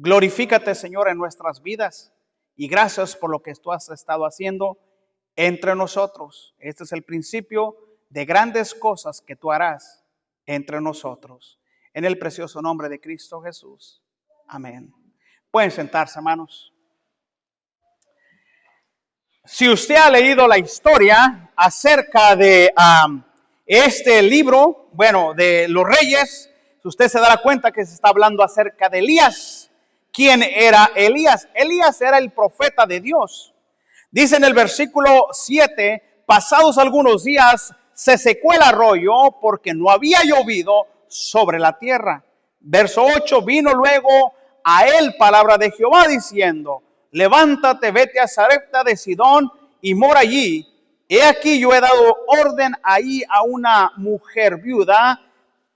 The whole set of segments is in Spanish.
Glorifícate, Señor, en nuestras vidas. Y gracias por lo que tú has estado haciendo entre nosotros. Este es el principio de grandes cosas que tú harás entre nosotros. En el precioso nombre de Cristo Jesús. Amén. Pueden sentarse, hermanos. Si usted ha leído la historia acerca de este libro, de los reyes, usted se dará cuenta que se está hablando acerca de Elías. ¿Quién era Elías? Elías era el profeta de Dios. Dice en el versículo 7, pasados algunos días se secó el arroyo porque no había llovido sobre la tierra. Verso 8, vino luego a él palabra de Jehová diciendo, levántate, vete a Sarepta de Sidón y mora allí. He aquí yo he dado orden ahí a una mujer viuda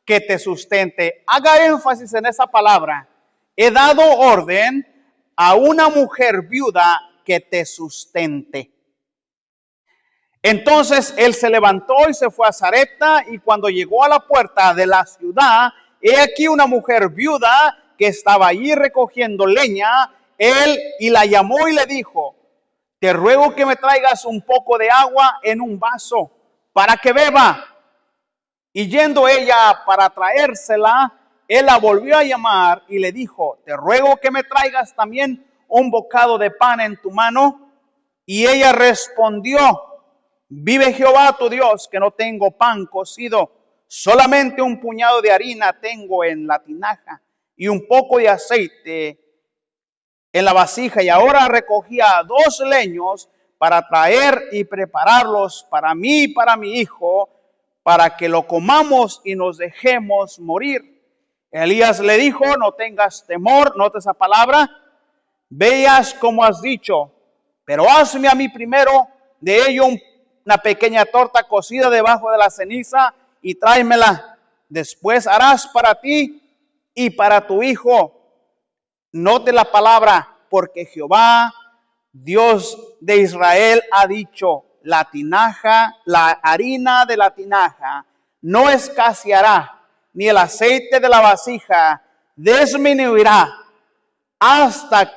que te sustente. Haga énfasis en esa palabra. He dado orden a una mujer viuda que te sustente. Entonces él se levantó y se fue a Sarepta, y cuando llegó a la puerta de la ciudad, he aquí una mujer viuda que estaba allí recogiendo leña. Él y la llamó y le dijo, te ruego que me traigas un poco de agua en un vaso para que beba. Y yendo ella para traérsela, él la volvió a llamar y le dijo, te ruego que me traigas también un bocado de pan en tu mano. Y ella respondió, vive Jehová tu Dios, que no tengo pan cocido, solamente un puñado de harina tengo en la tinaja y un poco de aceite en la vasija. Y ahora recogía 2 leños para traer y prepararlos para mí y para mi hijo, para que lo comamos y nos dejemos morir. Elías le dijo, no tengas temor, nota esa palabra, veas como has dicho, pero hazme a mí primero de ello una pequeña torta cocida debajo de la ceniza y tráemela. Después harás para ti y para tu hijo. Note la palabra, porque Jehová, Dios de Israel, ha dicho, la tinaja, la harina de la tinaja no escaseará, ni el aceite de la vasija disminuirá hasta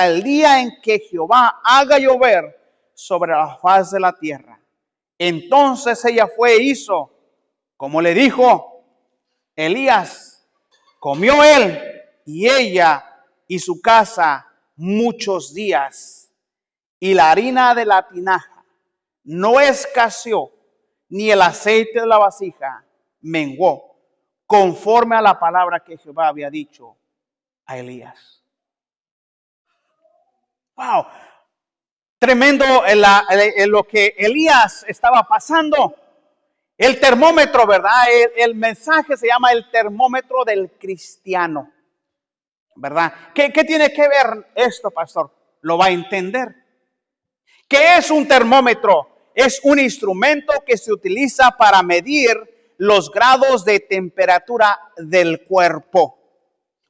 el día en que Jehová haga llover sobre la faz de la tierra. Entonces ella fue e hizo como le dijo Elías. Comió él y ella y su casa muchos días, y la harina de la tinaja no escaseó, ni el aceite de la vasija menguó, conforme a la palabra que Jehová había dicho a Elías. Wow, tremendo en lo que Elías estaba pasando. El termómetro, ¿verdad? El mensaje se llama el termómetro del cristiano, ¿verdad? ¿Qué tiene que ver esto, pastor? Lo va a entender. ¿Qué es un termómetro? Es un instrumento que se utiliza para medir los grados de temperatura del cuerpo.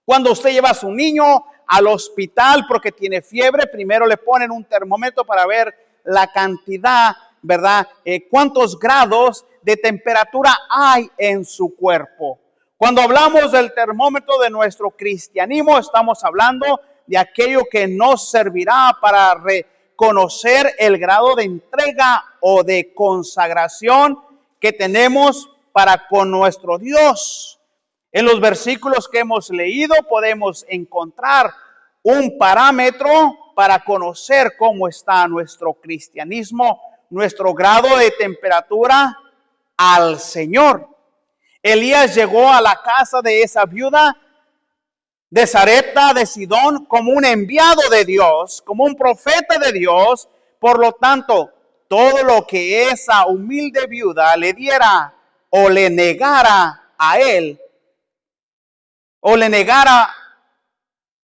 Cuando usted lleva a su niño al hospital porque tiene fiebre, primero le ponen un termómetro para ver la cantidad, ¿verdad? Cuántos grados de temperatura hay en su cuerpo. Cuando hablamos del termómetro de nuestro cristianismo, estamos hablando de aquello que nos servirá para reconocer el grado de entrega o de consagración que tenemos para con nuestro Dios. En los versículos que hemos leído podemos encontrar un parámetro para conocer cómo está nuestro cristianismo, nuestro grado de temperatura al Señor. Elías llegó a la casa de esa viuda de Sarepta de Sidón como un enviado de Dios, como un profeta de Dios. Por lo tanto, todo lo que esa humilde viuda le diera o le negara a él, o le negara,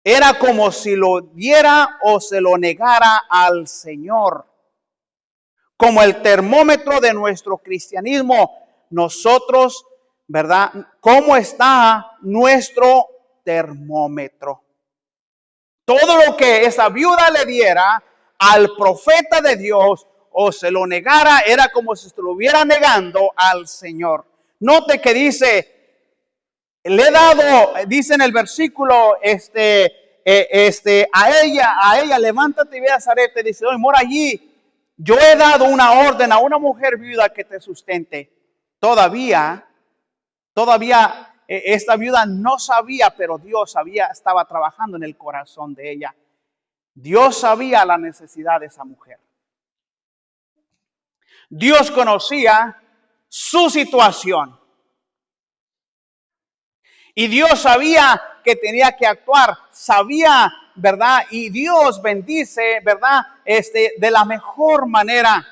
era como si lo diera o se lo negara al Señor. Como el termómetro de nuestro cristianismo, nosotros, ¿verdad? ¿Cómo está nuestro termómetro? Todo lo que esa viuda le diera al profeta de Dios o se lo negara, era como si se lo hubiera negando al Señor. Note que dice, Le he dado, dice en el versículo, a ella, levántate y ve a Zarepta. Dice, oye, mora allí. Yo he dado una orden a una mujer viuda que te sustente. Todavía esta viuda no sabía, pero Dios estaba trabajando en el corazón de ella. Dios sabía la necesidad de esa mujer. Dios conocía su situación. Y Dios sabía que tenía que actuar, sabía, ¿verdad? Y Dios bendice, ¿verdad? De la mejor manera.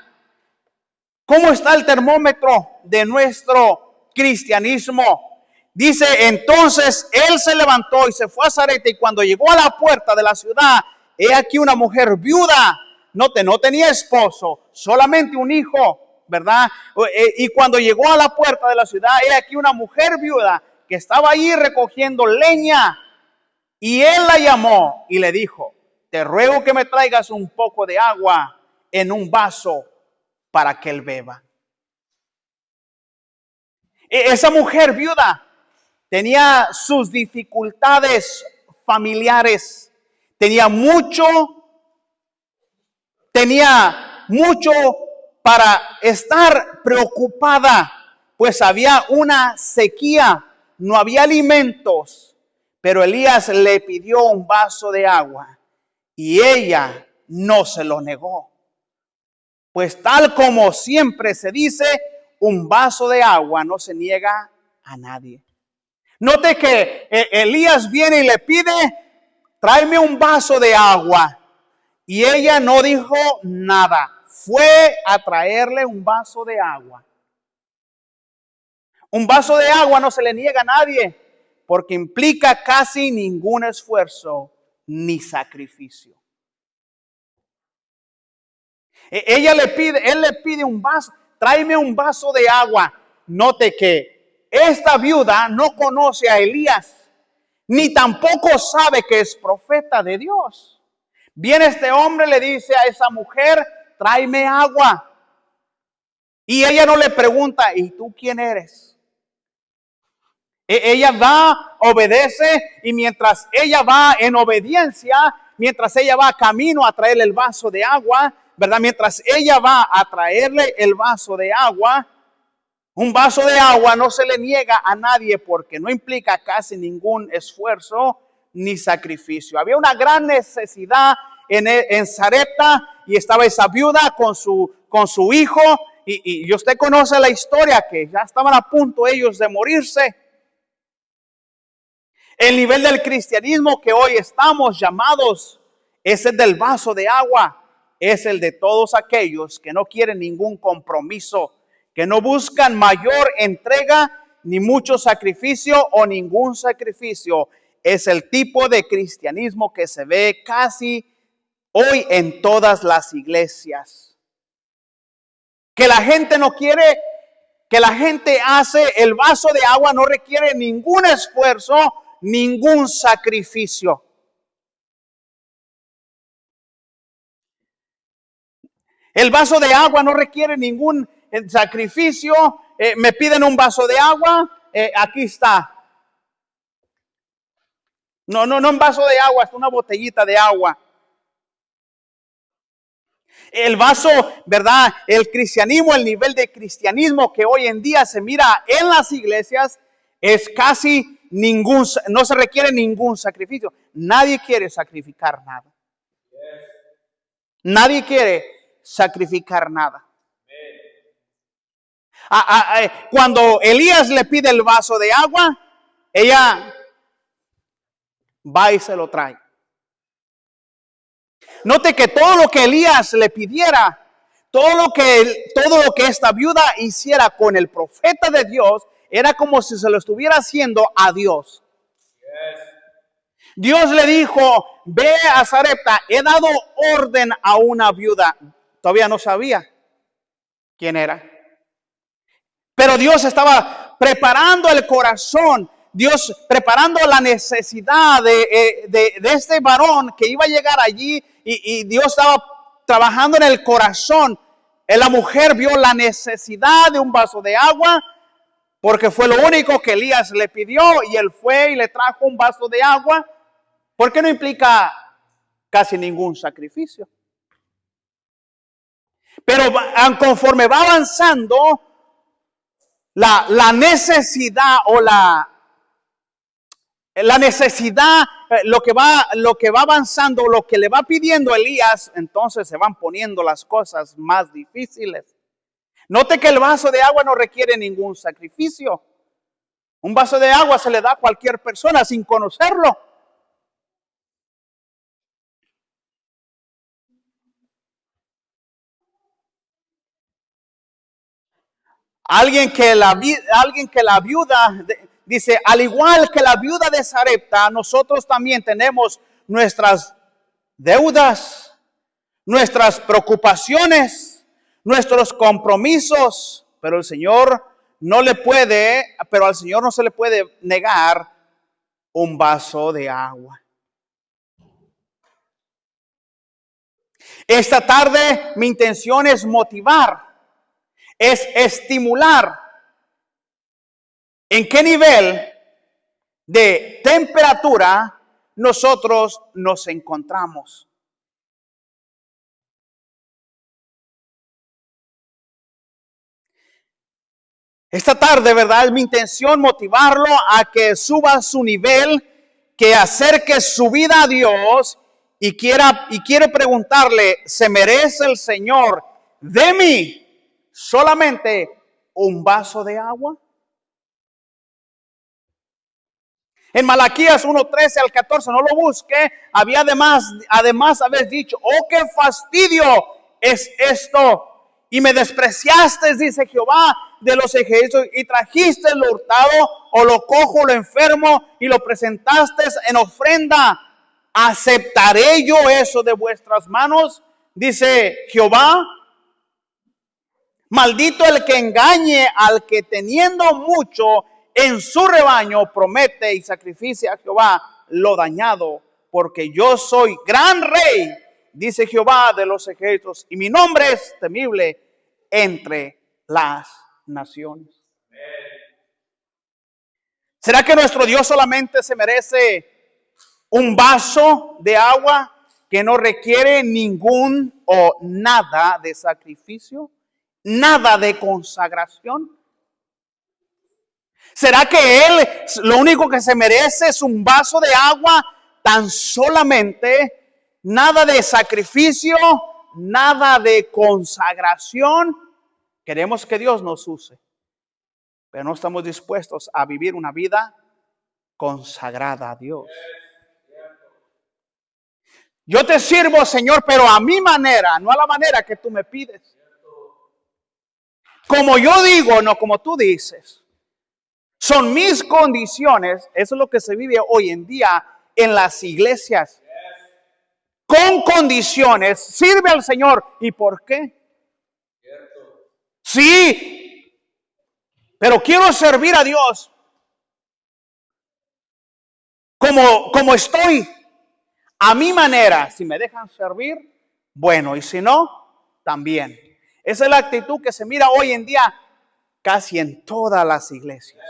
¿Cómo está el termómetro de nuestro cristianismo? Dice, entonces él se levantó y se fue a Zarepta, y cuando llegó a la puerta de la ciudad, he aquí una mujer viuda, no tenía esposo, solamente un hijo, ¿verdad? Y cuando llegó a la puerta de la ciudad, he aquí una mujer viuda que estaba allí recogiendo leña, y él la llamó y le dijo, te ruego que me traigas un poco de agua en un vaso para que él beba. Esa mujer viuda tenía sus dificultades familiares, tenía mucho para estar preocupada, pues había una sequía, no había alimentos, pero Elías le pidió un vaso de agua y ella no se lo negó. Pues tal como siempre se dice, un vaso de agua no se niega a nadie. Note que Elías viene y le pide, tráeme un vaso de agua. Y ella no dijo nada. Fue a traerle un vaso de agua. Un vaso de agua no se le niega a nadie, porque implica casi ningún esfuerzo ni sacrificio. Él le pide un vaso, tráeme un vaso de agua. Note que esta viuda no conoce a Elías, ni tampoco sabe que es profeta de Dios. Viene este hombre, le dice a esa mujer, tráeme agua. Y ella no le pregunta, ¿y tú quién eres? Ella va, obedece, y mientras ella va en obediencia, mientras ella va camino a traerle el vaso de agua, ¿verdad? Mientras ella va a traerle el vaso de agua, un vaso de agua no se le niega a nadie porque no implica casi ningún esfuerzo ni sacrificio. Había una gran necesidad en Zarepta, y estaba esa viuda con su hijo, y usted conoce la historia, que ya estaban a punto ellos de morirse. El nivel del cristianismo que hoy estamos llamados es el del vaso de agua, es el de todos aquellos que no quieren ningún compromiso, que no buscan mayor entrega, ni mucho sacrificio o ningún sacrificio. Es el tipo de cristianismo que se ve casi hoy en todas las iglesias. Que la gente no quiere, que la gente hace el vaso de agua, no requiere ningún esfuerzo, ningún sacrificio. El vaso de agua no requiere ningún sacrificio. Me piden un vaso de agua, aquí está. No un vaso de agua, es una botellita de agua. El vaso, ¿verdad? El cristianismo, el nivel de cristianismo que hoy en día se mira en las iglesias es casi no se requiere ningún sacrificio. Nadie quiere sacrificar nada. Nadie quiere sacrificar nada. Cuando Elías le pide el vaso de agua, ella va y se lo trae. Note que todo lo que Elías le pidiera, todo lo que esta viuda hiciera con el profeta de Dios, era como si se lo estuviera haciendo a Dios. Dios le dijo, ve a Zarepta, he dado orden a una viuda. Todavía no sabía quién era. Pero Dios estaba preparando el corazón, Dios preparando la necesidad de este varón que iba a llegar allí, y Dios estaba trabajando en el corazón. La mujer vio la necesidad de un vaso de agua, porque fue lo único que Elías le pidió y él fue y le trajo un vaso de agua, porque no implica casi ningún sacrificio. Pero conforme va avanzando, la necesidad o la necesidad, lo que va avanzando, lo que le va pidiendo Elías, entonces se van poniendo las cosas más difíciles. Note que el vaso de agua no requiere ningún sacrificio. Un vaso de agua se le da a cualquier persona sin conocerlo. Alguien que la viuda, dice, al igual que la viuda de Sarepta, nosotros también tenemos nuestras deudas, nuestras preocupaciones, nuestros compromisos, pero al Señor no se le puede negar un vaso de agua. Esta tarde mi intención es motivar, es estimular en qué nivel de temperatura nosotros nos encontramos. Esta tarde, ¿verdad? Es mi intención motivarlo a que suba su nivel, que acerque su vida a Dios y quiere preguntarle, ¿se merece el Señor de mí solamente un vaso de agua? En Malaquías 1:13 al 14, no lo busque, había además haber dicho, oh, qué fastidio es esto, y me despreciaste, dice Jehová de los ejércitos, y trajiste lo hurtado, o lo cojo, lo enfermo, y lo presentaste en ofrenda. ¿Aceptaré yo eso de vuestras manos? Dice Jehová. Maldito el que engañe al que teniendo mucho en su rebaño promete y sacrificia a Jehová lo dañado, porque yo soy gran rey, dice Jehová de los ejércitos, y mi nombre es temible entre las naciones. ¿Será que nuestro Dios solamente se merece un vaso de agua que no requiere ningún o nada de sacrificio? Nada de consagración. ¿Será que Él lo único que se merece es un vaso de agua tan solamente? Nada de sacrificio, nada de consagración. Queremos que Dios nos use, pero no estamos dispuestos a vivir una vida consagrada a Dios. Yo te sirvo, Señor, pero a mi manera, no a la manera que tú me pides. Como yo digo, no como tú dices. Son mis condiciones. Eso es lo que se vive hoy en día en las iglesias. Con condiciones. Sirve al Señor. ¿Y por qué? Sí. Pero quiero servir a Dios. Como estoy. A mi manera. Si me dejan servir, bueno. Y si no, también. Esa es la actitud que se mira hoy en día casi en todas las iglesias.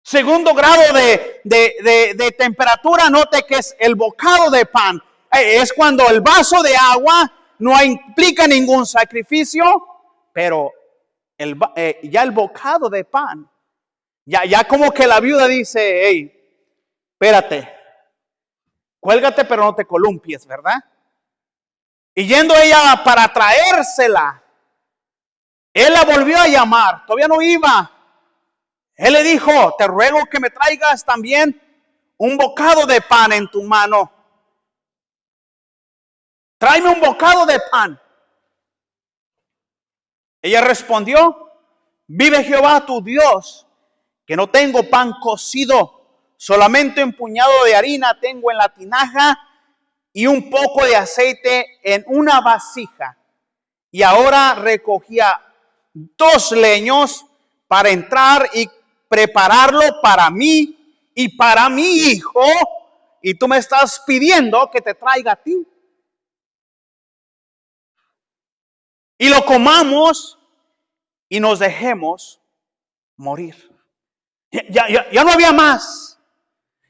Segundo grado de temperatura, note que es el bocado de pan. Es cuando el vaso de agua no implica ningún sacrificio, pero ya el bocado de pan, ya como que la viuda dice, hey, espérate, cuélgate pero no te columpies, ¿verdad? Y yendo ella para traérsela, él la volvió a llamar, todavía no iba. Él le dijo, te ruego que me traigas también un bocado de pan en tu mano. Tráeme un bocado de pan. Ella respondió, vive Jehová tu Dios, que no tengo pan cocido, solamente un puñado de harina tengo en la tinaja y un poco de aceite en una vasija. Y ahora recogía 2 leños para entrar y prepararlo para mí y para mi hijo. Y tú me estás pidiendo que te traiga a ti. Y lo comamos y nos dejemos morir. Ya no había más.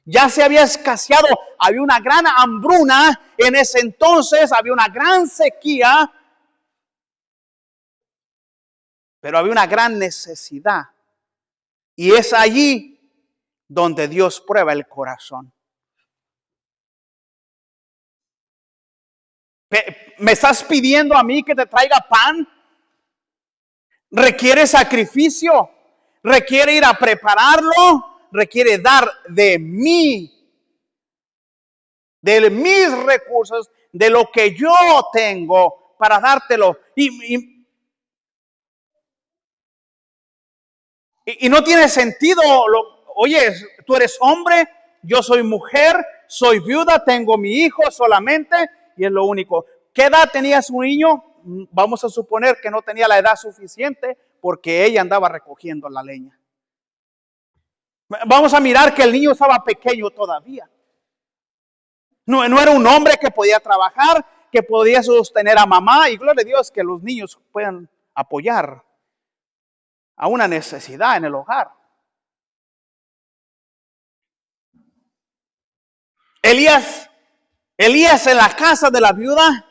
Ya se había escaseado. Había una gran hambruna. En ese entonces había una gran sequía. Pero había una gran necesidad. Y es allí donde Dios prueba el corazón. ¿Me estás pidiendo a mí que te traiga pan? Requiere sacrificio. Requiere ir a prepararlo. Requiere dar de mí. De mis recursos. De lo que yo tengo para dártelo. Y no tiene sentido. Oye, tú eres hombre, yo soy mujer, soy viuda, tengo mi hijo solamente y es lo único. ¿Qué edad tenía su niño? Vamos a suponer que no tenía la edad suficiente porque ella andaba recogiendo la leña. Vamos a mirar que el niño estaba pequeño todavía. No era un hombre que podía trabajar, que podía sostener a mamá y gloria a Dios que los niños puedan apoyar a una necesidad en el hogar. Elías en la casa de la viuda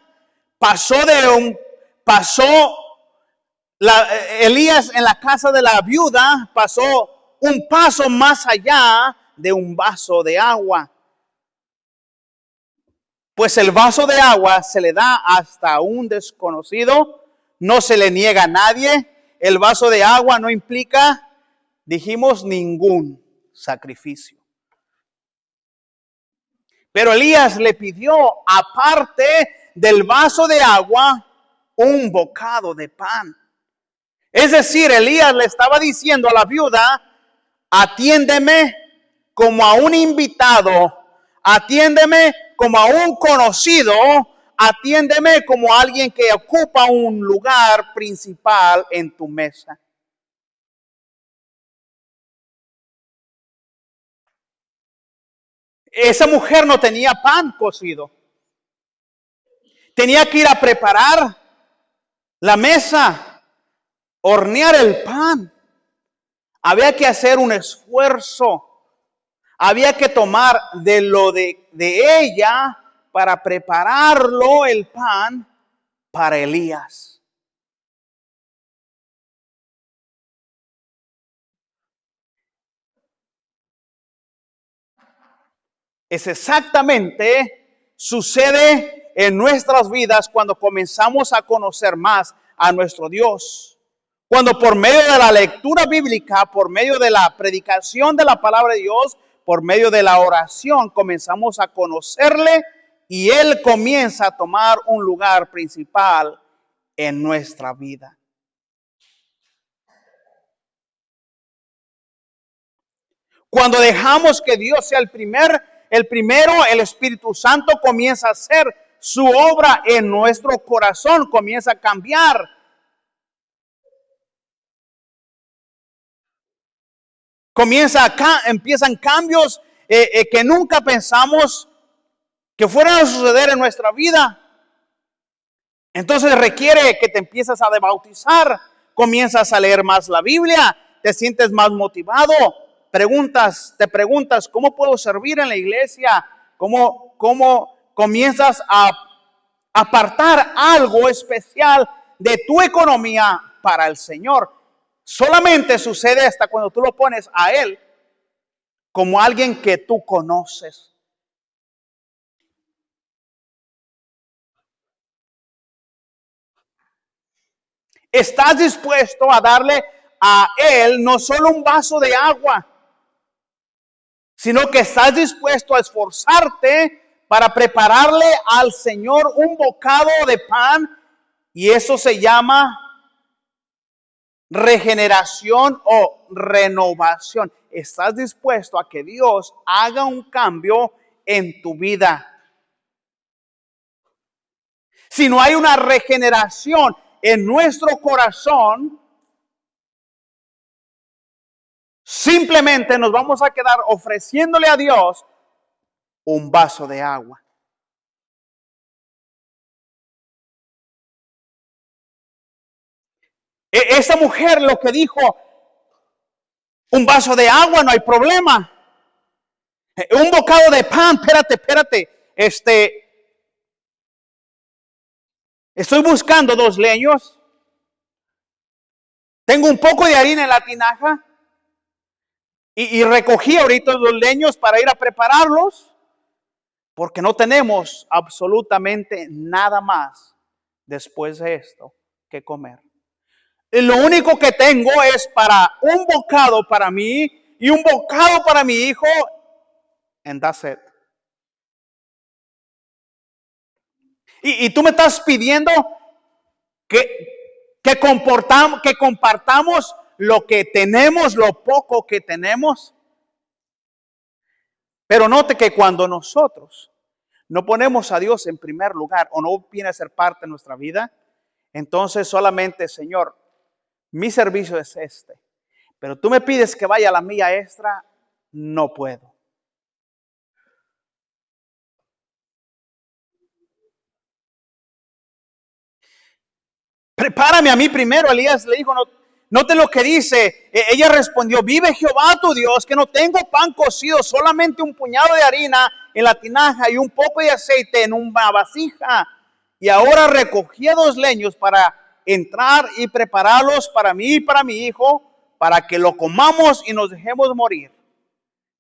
Elías en la casa de la viuda pasó un paso más allá de un vaso de agua. Pues el vaso de agua se le da hasta a un desconocido, no se le niega a nadie. El vaso de agua no implica, dijimos, ningún sacrificio. Pero Elías le pidió, aparte del vaso de agua, un bocado de pan. Es decir, Elías le estaba diciendo a la viuda, atiéndeme como a un invitado, atiéndeme como a un conocido, atiéndeme como a alguien que ocupa un lugar principal en tu mesa. Esa mujer no tenía pan cocido. Tenía que ir a preparar la mesa, hornear el pan. Había que hacer un esfuerzo. Había que tomar de lo de ella para prepararlo el pan para Elías. Es exactamente sucede en nuestras vidas cuando comenzamos a conocer más a nuestro Dios. Cuando por medio de la lectura bíblica, por medio de la predicación de la palabra de Dios, por medio de la oración, comenzamos a conocerle y Él comienza a tomar un lugar principal en nuestra vida. Cuando dejamos que Dios sea el primero, el Espíritu Santo comienza a hacer su obra en nuestro corazón, comienza a cambiar. Empiezan cambios que nunca pensamos que fueran a suceder en nuestra vida. Entonces requiere que te empieces a bautizar, comienzas a leer más la Biblia, te sientes más motivado, te preguntas, ¿cómo puedo servir en la iglesia? ¿Cómo comienzas a apartar algo especial de tu economía para el Señor? Solamente sucede hasta cuando tú lo pones a Él como alguien que tú conoces. ¿Estás dispuesto a darle a Él no solo un vaso de agua, sino que estás dispuesto a esforzarte para prepararle al Señor un bocado de pan? Y eso se llama regeneración o renovación. ¿Estás dispuesto a que Dios haga un cambio en tu vida? Si no hay una regeneración en nuestro corazón, simplemente nos vamos a quedar ofreciéndole a Dios un vaso de agua. Esa mujer lo que dijo, Un vaso de agua, no hay problema. Un bocado de pan, espérate. Estoy buscando 2 leños. Tengo un poco de harina en la tinaja. Y recogí ahorita 2 leños para ir a prepararlos. Porque no tenemos absolutamente nada más después de esto que comer. Y lo único que tengo es para un bocado para mí y un bocado para mi hijo. And that's it. Y tú me estás pidiendo que compartamos lo que tenemos, lo poco que tenemos. Pero note que cuando nosotros no ponemos a Dios en primer lugar o no viene a ser parte de nuestra vida, entonces solamente, Señor, mi servicio es este. Pero tú me pides que vaya a la milla extra, no puedo. Prepárame a mí primero. Elías le dijo, note lo que dice. Ella respondió, vive Jehová tu Dios, que no tengo pan cocido, solamente un puñado de harina en la tinaja y un poco de aceite en una vasija. Y ahora recogí 2 leños para entrar y prepararlos para mí y para mi hijo, para que lo comamos y nos dejemos morir.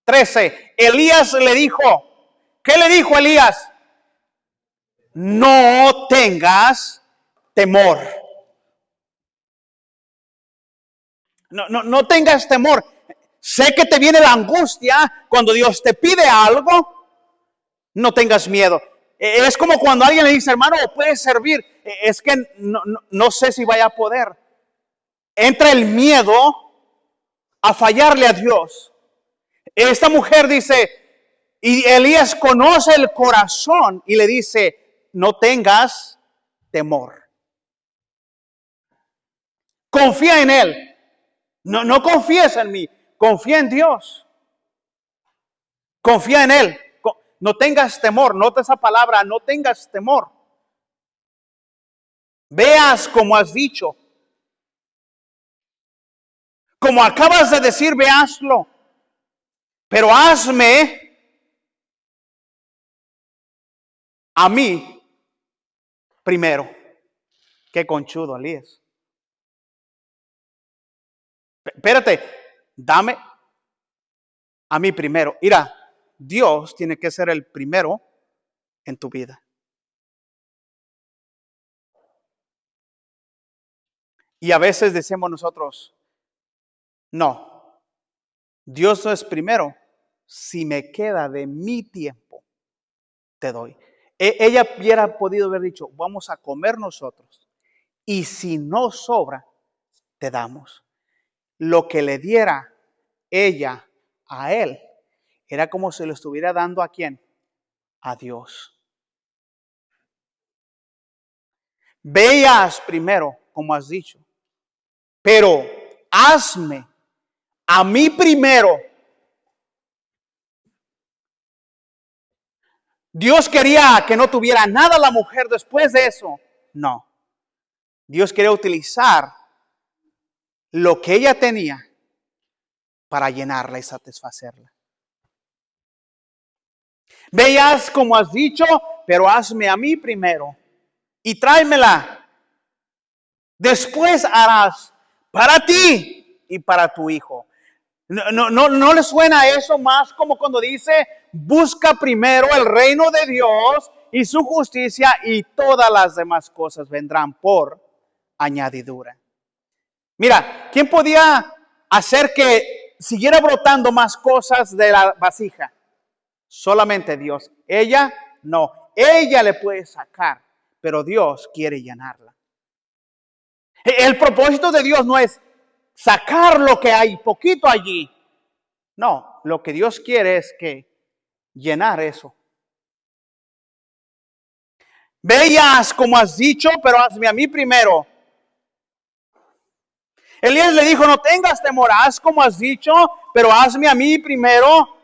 13. Elías le dijo, ¿qué le dijo Elías? No tengas temor. No tengas temor. Sé que te viene la angustia cuando Dios te pide algo. No tengas miedo. Es como cuando alguien le dice, hermano, puedes servir. Es que no sé si vaya a poder. Entra el miedo a fallarle a Dios. Esta mujer dice, y Elías conoce el corazón y le dice, no tengas temor. Confía en Él. No confíes en mí, confía en Dios. Confía en Él. No tengas temor, nota esa palabra, no tengas temor. Veas como has dicho. Como acabas de decir, veaslo. Pero hazme a mí primero. Qué conchudo, Elías. Espérate, dame a mí primero. Mira, Dios tiene que ser el primero en tu vida. Y a veces decimos nosotros, no, Dios no es primero. Si me queda de mi tiempo, te doy. Ella hubiera podido haber dicho, vamos a comer nosotros. Y si no sobra, te damos. Lo que le diera ella a él, era como si lo estuviera dando ¿a quién? A Dios. Veas primero, como has dicho, pero hazme a mí primero. Dios quería que no tuviera nada la mujer después de eso. No. Dios quería utilizar lo que ella tenía para llenarla y satisfacerla. Veas como has dicho, pero hazme a mí primero y tráemela. Después harás para ti y para tu hijo. ¿No le suena eso más como cuando dice, busca primero el reino de Dios y su justicia y todas las demás cosas vendrán por añadidura? Mira, ¿quién podía hacer que siguiera brotando más cosas de la vasija? Solamente Dios. Ella no. Ella le puede sacar, pero Dios quiere llenarla. El propósito de Dios no es sacar lo que hay poquito allí. No, lo que Dios quiere es que llenar eso. Veas como has dicho, pero hazme a mí primero. Elías le dijo, no tengas temor, haz como has dicho, pero hazme a mí primero.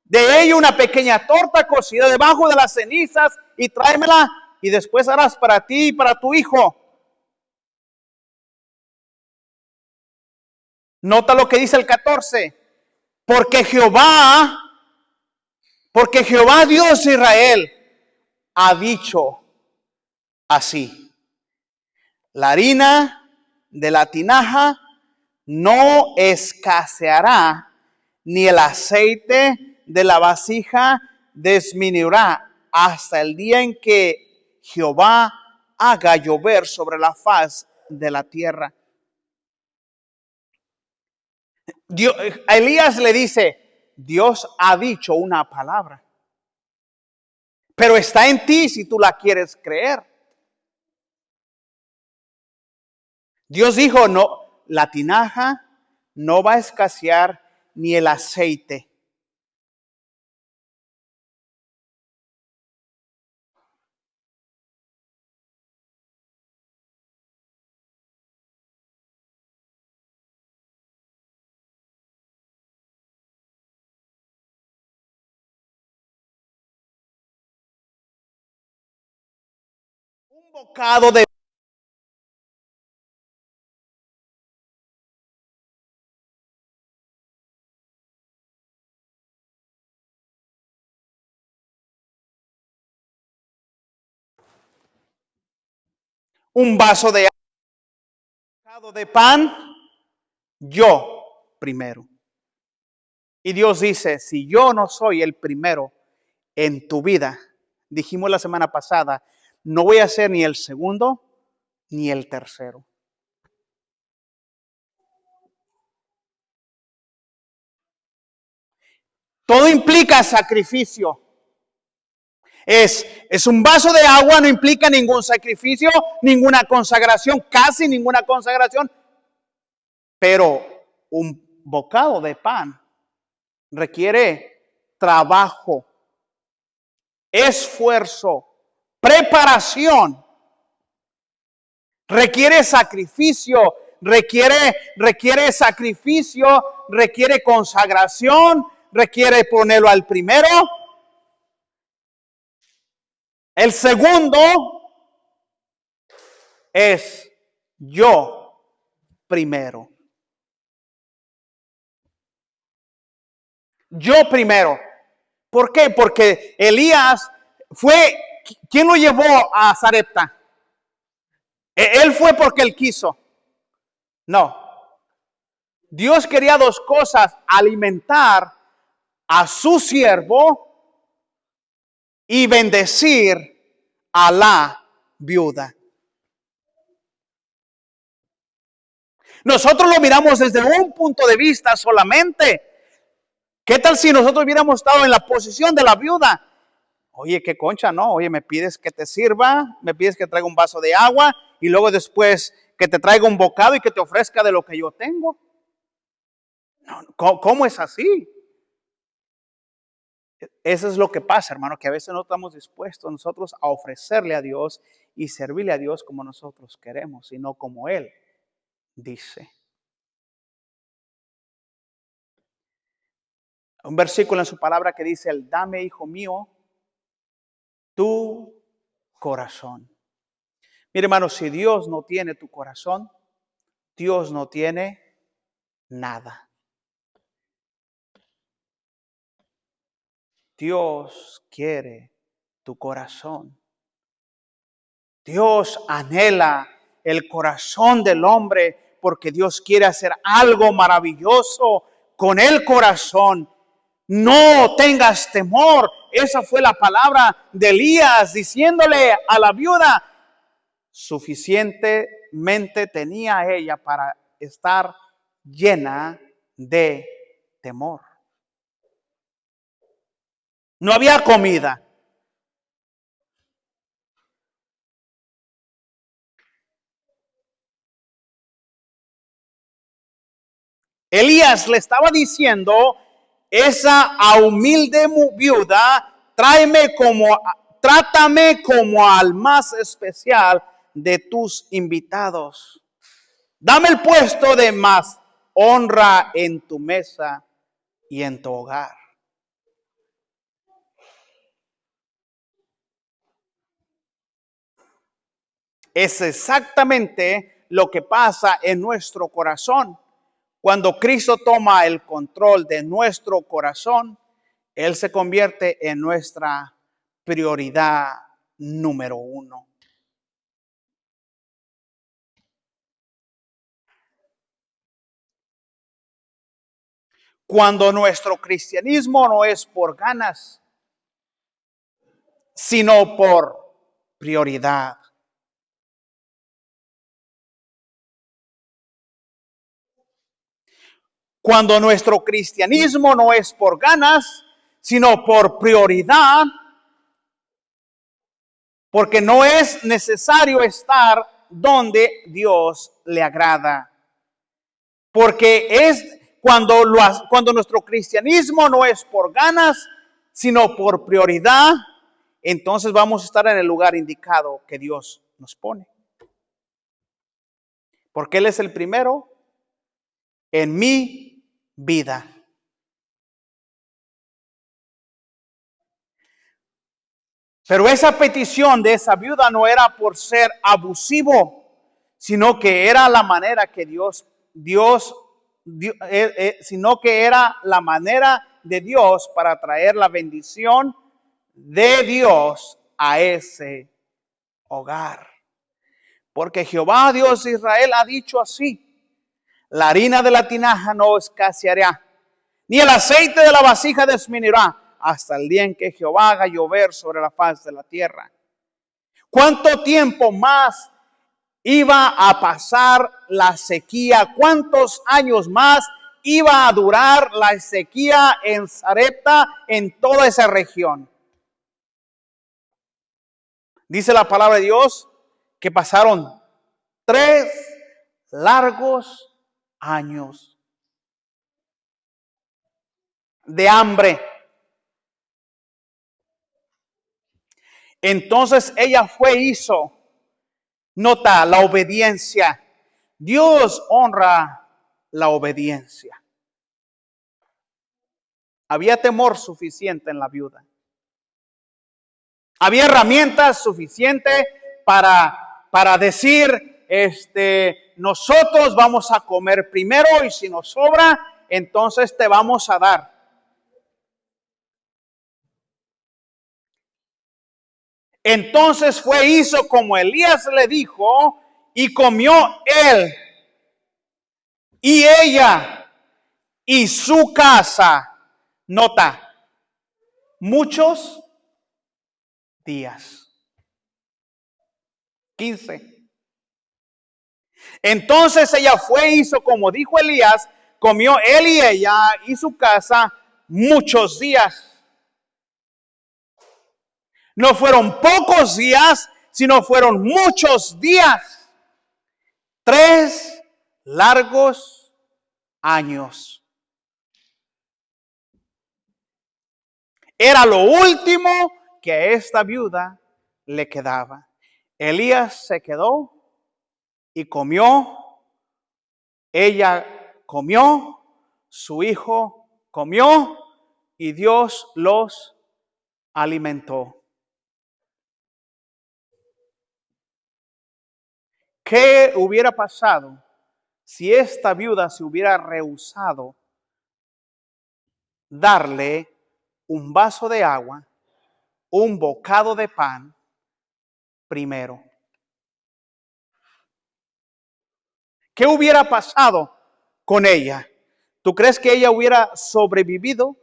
De ello una pequeña torta cocida debajo de las cenizas y tráemela y después harás para ti y para tu hijo. Nota lo que dice el 14. Porque Jehová Dios de Israel ha dicho así: la harina de la tinaja no escaseará, ni el aceite de la vasija disminuirá hasta el día en que Jehová haga llover sobre la faz de la tierra. A Elías le dice, Dios ha dicho una palabra, pero está en ti si tú la quieres creer. Dios dijo, no, la tinaja no va a escasear ni el aceite. Un bocado de un vaso de pan, yo primero. Y Dios dice, si yo no soy el primero en tu vida, dijimos la semana pasada, no voy a ser ni el segundo ni el tercero. Todo implica sacrificio. Es un vaso de agua, no implica ningún sacrificio, ninguna consagración, casi ninguna consagración. Pero un bocado de pan requiere trabajo, esfuerzo, preparación. Requiere sacrificio, requiere sacrificio, requiere consagración, requiere ponerlo al primero. El segundo es yo primero. Yo primero. ¿Por qué? Porque Elías fue, ¿quién lo llevó a Sarepta? Él fue porque él quiso. No. Dios quería dos cosas: alimentar a su siervo y bendecir a la viuda. Nosotros lo miramos desde un punto de vista solamente. ¿Qué tal si nosotros hubiéramos estado en la posición de la viuda? Oye, qué concha, ¿no? Oye, me pides que te sirva, me pides que traiga un vaso de agua y luego después que te traiga un bocado y que te ofrezca de lo que yo tengo. No, ¿cómo es así? Eso es lo que pasa, hermano, que a veces no estamos dispuestos nosotros a ofrecerle a Dios y servirle a Dios como nosotros queremos, sino como Él dice. Un versículo en su palabra que dice, dame, hijo mío, tu corazón. Mire, hermano, si Dios no tiene tu corazón, Dios no tiene nada. Dios quiere tu corazón. Dios anhela el corazón del hombre porque Dios quiere hacer algo maravilloso con el corazón. No tengas temor. Esa fue la palabra de Elías diciéndole a la viuda. Suficientemente tenía ella para estar llena de temor. No había comida. Elías le estaba diciendo, esa humilde viuda, trátame como al más especial de tus invitados. Dame el puesto de más honra en tu mesa y en tu hogar. Es exactamente lo que pasa en nuestro corazón Cuando Cristo toma el control de nuestro corazón, Él se convierte en nuestra prioridad número 1. Cuando nuestro cristianismo no es por ganas, sino por prioridad. Cuando nuestro cristianismo no es por ganas, sino por prioridad, porque no es necesario estar donde Dios le agrada. Porque es cuando nuestro cristianismo no es por ganas, sino por prioridad, entonces vamos a estar en el lugar indicado que Dios nos pone. Porque Él es el primero en mi vida. Pero esa petición de esa viuda no era por ser abusivo, sino que era la manera que sino que era la manera de Dios para traer la bendición de Dios a ese hogar. Porque Jehová, Dios de Israel, ha dicho así: la harina de la tinaja no escaseará, ni el aceite de la vasija disminuirá, hasta el día en que Jehová haga llover sobre la faz de la tierra. ¿Cuánto tiempo más iba a pasar la sequía? ¿Cuántos años más iba a durar la sequía en Sarepta, en toda esa región? Dice la palabra de Dios que pasaron 3 largos años de hambre. Entonces ella hizo, nota, la obediencia. Dios honra la obediencia. Había temor suficiente en la viuda. Había herramientas suficientes para decir, nosotros vamos a comer primero y si nos sobra, entonces te vamos a dar. Entonces hizo como Elías le dijo, y comió él y ella y su casa, nota, muchos días. 15. Entonces ella hizo como dijo Elías, comió él y ella y su casa muchos días. No fueron pocos días, sino fueron muchos días. 3 largos años. Era lo último que a esta viuda le quedaba. Elías se quedó y comió. Ella comió, su hijo comió y Dios los alimentó. ¿Qué hubiera pasado si esta viuda se hubiera rehusado darle un vaso de agua, un bocado de pan primero? ¿Qué hubiera pasado con ella? ¿Tú crees que ella hubiera sobrevivido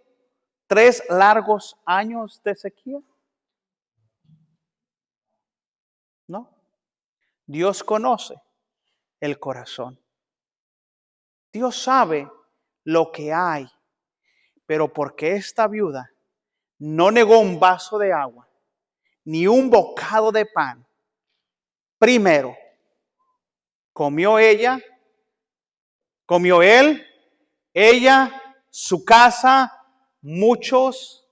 3 largos años de sequía? No. Dios conoce el corazón. Dios sabe lo que hay, pero porque esta viuda no negó un vaso de agua, ni un bocado de pan, primero comió ella, comió él, ella, su casa, muchos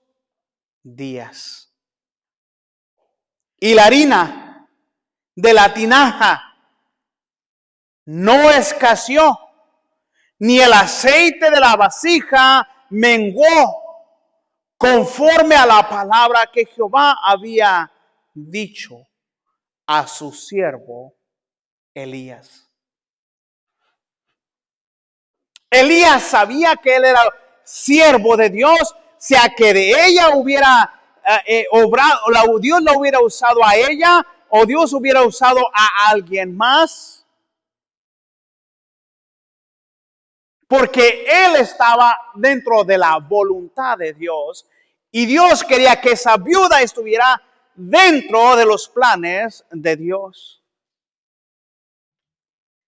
días. Y la harina de la tinaja no escaseó, ni el aceite de la vasija menguó, conforme a la palabra que Jehová había dicho a su siervo Elías. Elías sabía que él era siervo de Dios, sea que de ella hubiera obrado, Dios la hubiera usado a ella o Dios hubiera usado a alguien más. Porque él estaba dentro de la voluntad de Dios y Dios quería que esa viuda estuviera dentro de los planes de Dios.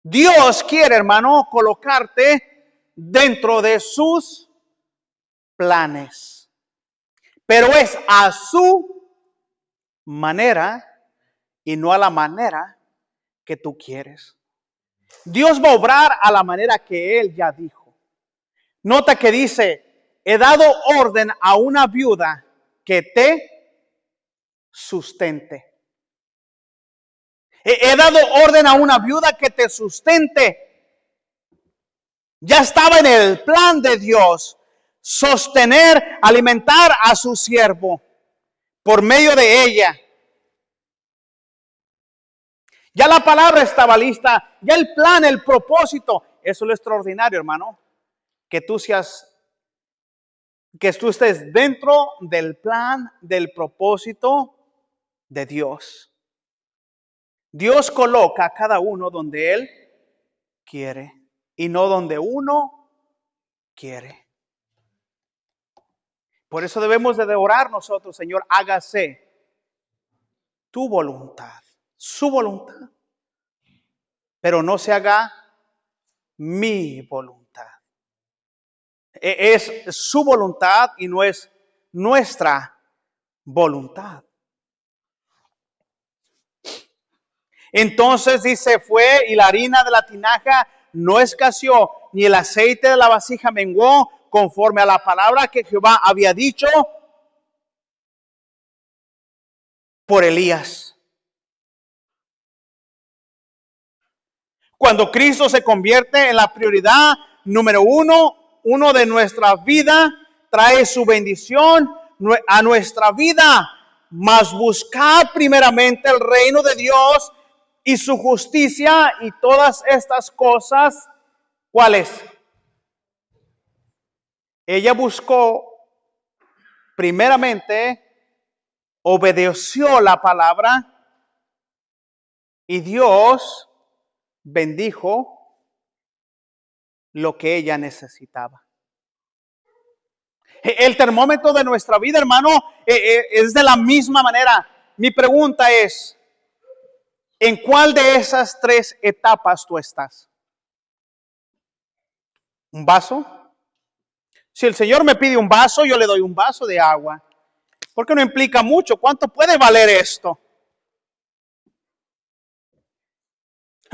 Dios quiere, hermano, colocarte dentro de sus planes. Pero es a su manera y no a la manera que tú quieres. Dios va a obrar a la manera que Él ya dijo. Nota que dice, he dado orden a una viuda que te sustente. He dado orden a una viuda que te sustente. Ya estaba en el plan de Dios sostener, alimentar a su siervo por medio de ella. Ya la palabra estaba lista, ya el plan, el propósito. Eso es lo extraordinario, hermano. Que tú estés dentro del plan, del propósito de Dios. Dios coloca a cada uno donde Él quiere y no donde uno quiere. Por eso debemos de orar nosotros, Señor, hágase tu voluntad, su voluntad, pero no se haga mi voluntad. Es su voluntad y no es nuestra voluntad. Entonces dice, fue y la harina de la tinaja no escaseó, ni el aceite de la vasija menguó, conforme a la palabra que Jehová había dicho por Elías. Cuando Cristo se convierte en la prioridad número uno de nuestra vida, trae su bendición a nuestra vida. Mas buscad primeramente el reino de Dios y su justicia, y todas estas cosas, ¿cuáles? Ella buscó primeramente, obedeció la palabra y Dios bendijo lo que ella necesitaba. El termómetro de nuestra vida, hermano, es de la misma manera. Mi pregunta es, ¿en cuál de esas tres etapas tú estás? ¿Un vaso? Si el Señor me pide un vaso, yo le doy un vaso de agua. Porque no implica mucho. ¿Cuánto puede valer esto?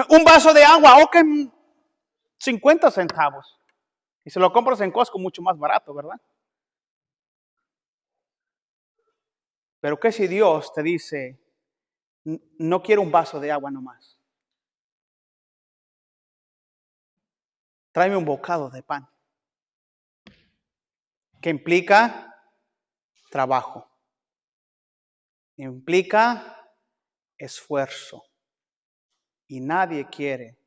Un vaso de agua, ok, 50 centavos. Y se lo compras en Costco mucho más barato, ¿verdad? Pero ¿qué si Dios te dice, no quiero un vaso de agua nomás? Tráeme un bocado de pan. Que implica trabajo. Implica esfuerzo. Y nadie quiere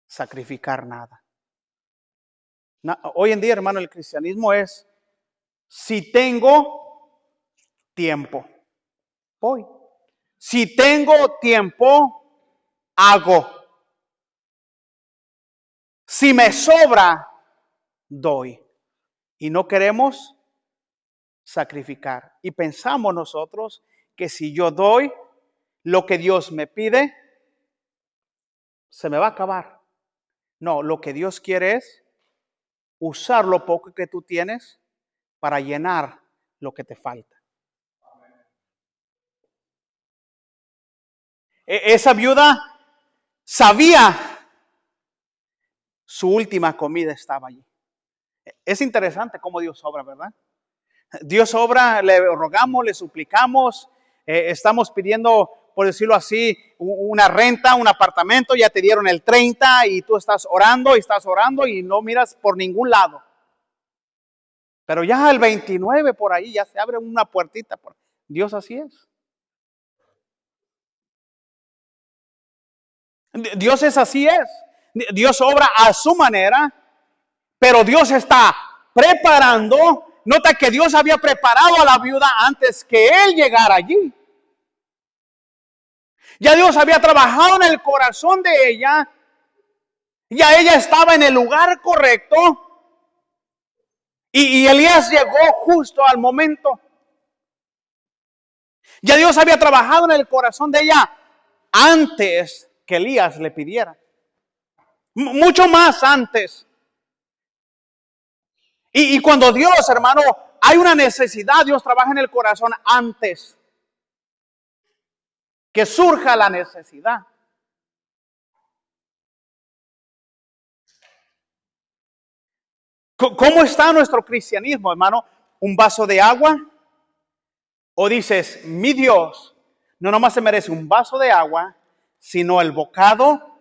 sacrificar nada. Hoy en día, hermano, el cristianismo es, si tengo tiempo, voy. Si tengo tiempo, hago. Si me sobra, doy. Y no queremos sacrificar. Y pensamos nosotros que si yo doy lo que Dios me pide, se me va a acabar. No, lo que Dios quiere es usar lo poco que tú tienes para llenar lo que te falta. Esa viuda sabía su última comida estaba allí. Es interesante cómo Dios obra, ¿verdad? Dios obra, le rogamos, le suplicamos, estamos pidiendo, por decirlo así, una renta, un apartamento, ya te dieron el 30 y tú estás orando y no miras por ningún lado. Pero ya el 29 por ahí ya se abre una puertita. Dios así es. Dios es así es. Dios obra a su manera, pero Dios está preparando. Nota que Dios había preparado a la viuda antes que él llegara allí. Ya Dios había trabajado en el corazón de ella. Ya ella estaba en el lugar correcto. Y Elías llegó justo al momento. Ya Dios había trabajado en el corazón de ella antes que Elías le pidiera. Mucho más antes. Y cuando Dios, hermano, hay una necesidad, Dios trabaja en el corazón antes que surja la necesidad. ¿Cómo está nuestro cristianismo, hermano? ¿Un vaso de agua? ¿O dices, mi Dios no nomás se merece un vaso de agua, sino el bocado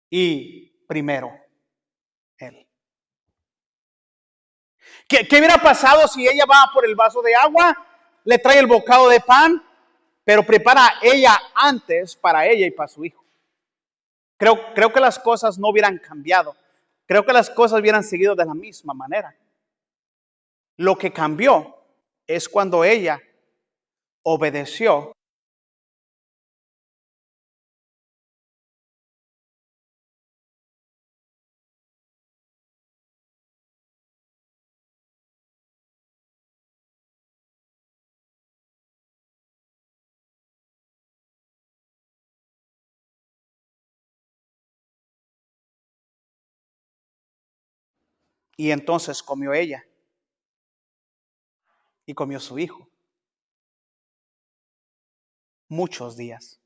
y primero Él? ¿Qué hubiera pasado si ella va por el vaso de agua, le trae el bocado de pan, pero prepara ella antes para ella y para su hijo? Creo que las cosas no hubieran cambiado. Creo que las cosas hubieran seguido de la misma manera. Lo que cambió es cuando ella obedeció. Y entonces comió ella y comió su hijo. Muchos días.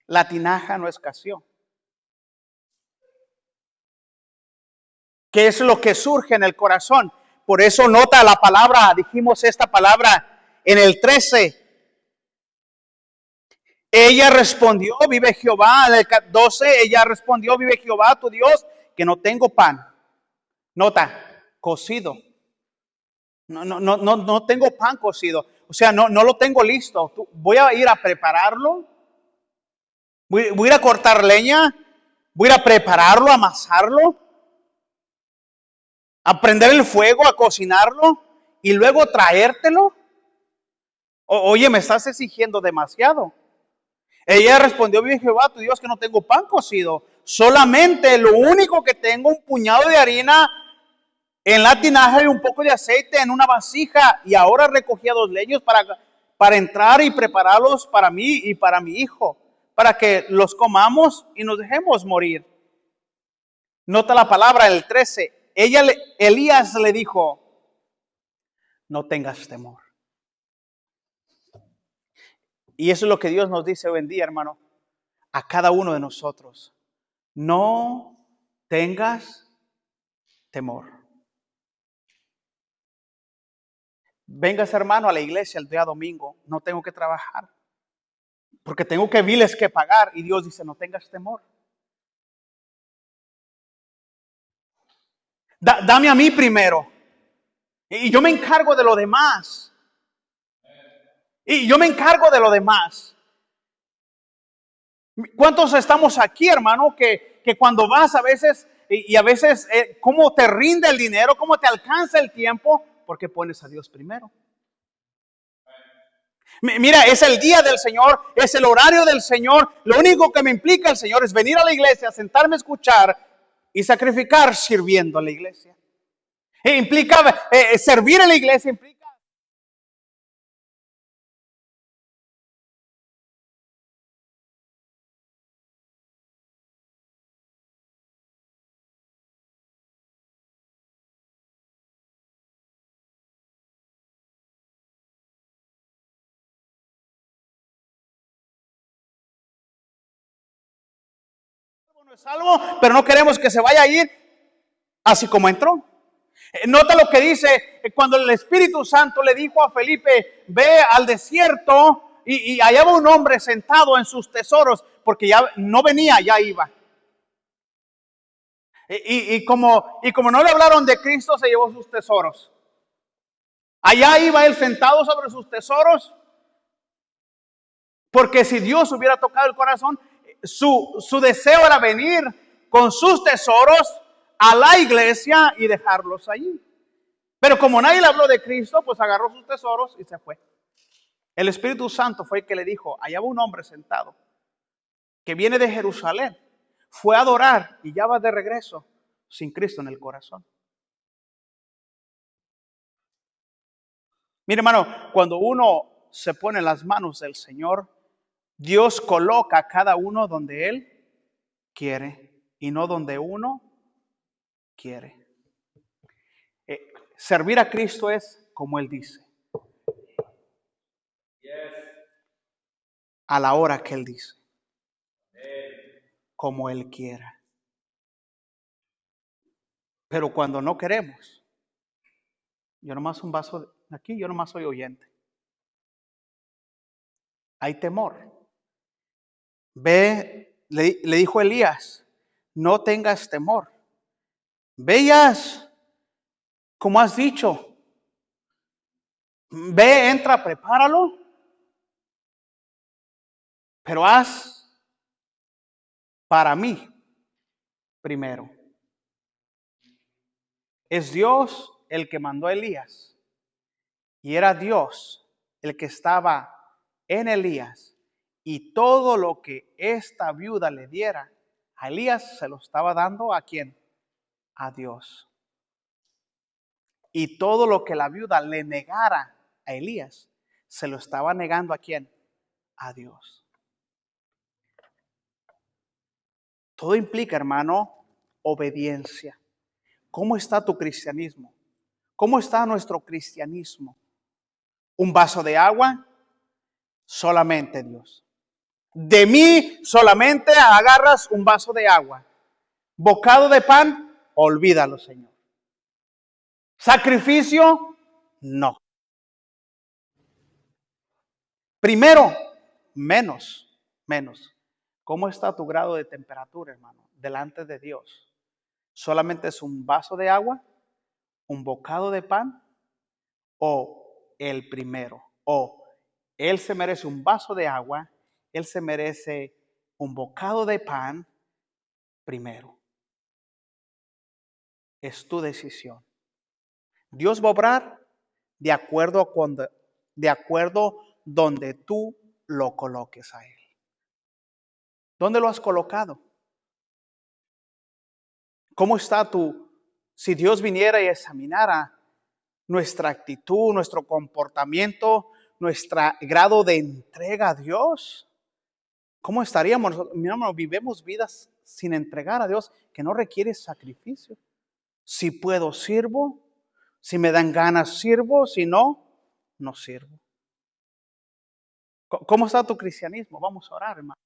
La tinaja no escaseó. ¿Qué es lo que surge en el corazón? Por eso nota la palabra, dijimos esta palabra en el 13. Ella respondió, vive Jehová. En el 12, ella respondió, vive Jehová tu Dios, que no tengo pan. Nota, cocido. No tengo pan cocido. O sea, no lo tengo listo. Voy a ir a prepararlo. Voy a ir a cortar leña. Voy a ir a prepararlo, a amasarlo. A prender el fuego, a cocinarlo. Y luego traértelo. Oye, me estás exigiendo demasiado. Ella respondió, vive Jehová tu Dios, que no tengo pan cocido. Solamente lo único que tengo, un puñado de harina en la tinaja y un poco de aceite en una vasija. Y ahora recogía 2 leños para entrar y prepararlos para mí y para mi hijo, para que los comamos y nos dejemos morir. Nota la palabra, el 13. Elías le dijo, no tengas temor. Y eso es lo que Dios nos dice hoy en día, hermano, a cada uno de nosotros. No tengas temor. Vengas, hermano, a la iglesia el día domingo. No tengo que trabajar, porque tengo que biles que pagar. Y Dios dice, no tengas temor. Dame a mí primero. Y yo me encargo de lo demás. Y yo me encargo de lo demás. ¿Cuántos estamos aquí, hermano, que cuando vas a veces, y a veces, cómo te rinde el dinero, cómo te alcanza el tiempo? Porque pones a Dios primero. Mira, es el día del Señor, es el horario del Señor. Lo único que me implica el Señor es venir a la iglesia, sentarme a escuchar y sacrificar sirviendo a la iglesia. Implica servir en la iglesia, implica. No es salvo, pero no queremos que se vaya a ir así como entró. Nota lo que dice cuando el Espíritu Santo le dijo a Felipe, ve al desierto y allá va un hombre sentado en sus tesoros, porque ya no venía, ya iba. Y como no le hablaron de Cristo, se llevó sus tesoros. Allá iba él sentado sobre sus tesoros, porque si Dios hubiera tocado el corazón, su deseo era venir con sus tesoros a la iglesia y dejarlos allí. Pero como nadie le habló de Cristo, pues agarró sus tesoros y se fue. El Espíritu Santo fue el que le dijo, allá va un hombre sentado que viene de Jerusalén, fue a adorar y ya va de regreso sin Cristo en el corazón. Mire, hermano, cuando uno se pone en las manos del Señor, Dios coloca a cada uno donde Él quiere y no donde uno quiere. Servir a Cristo es como Él dice. A la hora que Él dice. Como Él quiera. Pero cuando no queremos, yo nomás un vaso de aquí, yo nomás soy oyente. Hay temor. Ve, le dijo Elías, no tengas temor. Veas, como has dicho. Ve, entra, prepáralo. Pero haz para mí primero. Es Dios el que mandó a Elías. Y era Dios el que estaba en Elías. Y todo lo que esta viuda le diera a Elías se lo estaba dando ¿a quién? A Dios. Y todo lo que la viuda le negara a Elías se lo estaba negando ¿a quién? A Dios. Todo implica, hermano, obediencia. ¿Cómo está tu cristianismo? ¿Cómo está nuestro cristianismo? ¿Un vaso de agua? Solamente Dios. De mí solamente agarras un vaso de agua. Bocado de pan, olvídalo, Señor. Sacrificio, no. Primero, menos. ¿Cómo está tu grado de temperatura, hermano? Delante de Dios. ¿Solamente es un vaso de agua? ¿Un bocado de pan? ¿O el primero? ¿O Él se merece un vaso de agua? ¿Él se merece un bocado de pan? Primero. Es tu decisión. Dios va a obrar de acuerdo donde tú lo coloques a Él. ¿Dónde lo has colocado? ¿Cómo está si Dios viniera y examinara nuestra actitud, nuestro comportamiento, nuestro grado de entrega a Dios? ¿Cómo estaríamos? Mi hermano, vivimos vidas sin entregar a Dios que no requiere sacrificio. Si puedo, sirvo. Si me dan ganas, sirvo. Si no, no sirvo. ¿Cómo está tu cristianismo? Vamos a orar, hermano.